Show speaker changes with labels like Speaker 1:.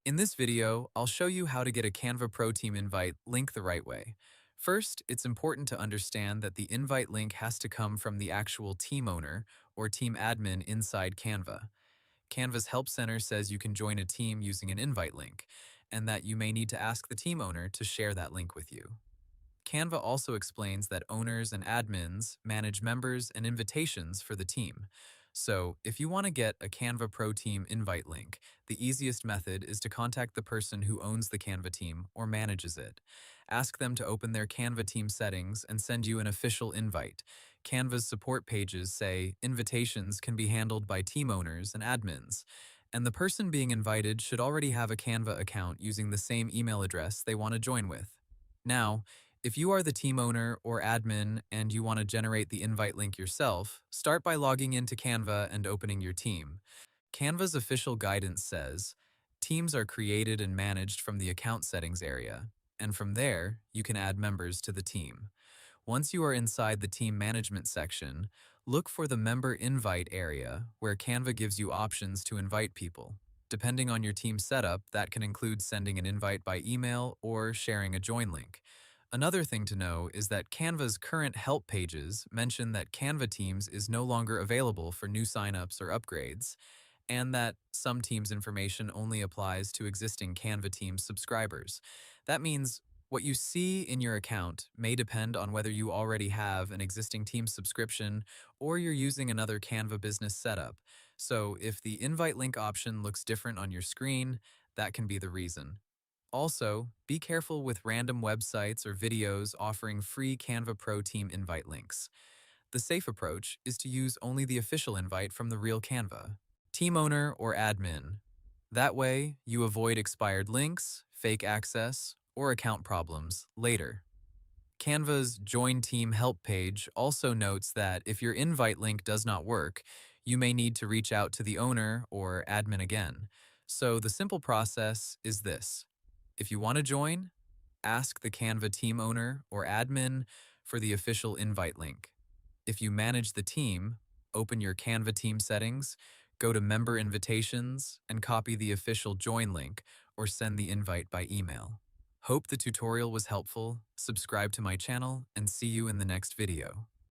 Speaker 1: In this video, I'll show you how to get a Canva ProTeam invite link the right way. First, it's important to understand that the invite link has to come from the actual team owner or team admin inside Canva. Canva's Help Center says you can join a team using an invite link, and that you may need to ask the team owner to share that link with you. Canva also explains that owners and admins manage members and invitations for the team. So, if you want to get a Canva Pro Team invite link, the easiest method is to contact the person who owns the Canva team or manages it. Ask them to open their Canva team settings and send you an official invite. Canva's support pages say invitations can be handled by team owners and admins, and the person being invited should already have a Canva account using the same email address they want to join with. Now, if you are the team owner or admin and you want to generate the invite link yourself, start by logging into Canva and opening your team. Canva's official guidance says, teams are created and managed from the account settings area, and from there, you can add members to the team. Once you are inside the team management section, look for the member invite area where Canva gives you options to invite people. Depending on your team setup, that can include sending an invite by email or sharing a join link. Another thing to know is that Canva's current help pages mention that Canva Teams is no longer available for new signups or upgrades, and that some Teams information only applies to existing Canva Teams subscribers. That means what you see in your account may depend on whether you already have an existing Teams subscription or you're using another Canva business setup. So if the invite link option looks different on your screen, that can be the reason. Also, be careful with random websites or videos offering free Canva Pro Team invite links. The safe approach is to use only the official invite from the real Canva, team owner or admin. That way, you avoid expired links, fake access, or account problems later. Canva's Join Team Help page also notes that if your invite link does not work, you may need to reach out to the owner or admin again. So the simple process is this. If you want to join, ask the Canva team owner or admin for the official invite link. If you manage the team, open your Canva team settings, go to Member Invitations, and copy the official join link or send the invite by email. Hope the tutorial was helpful, subscribe to my channel, and see you in the next video.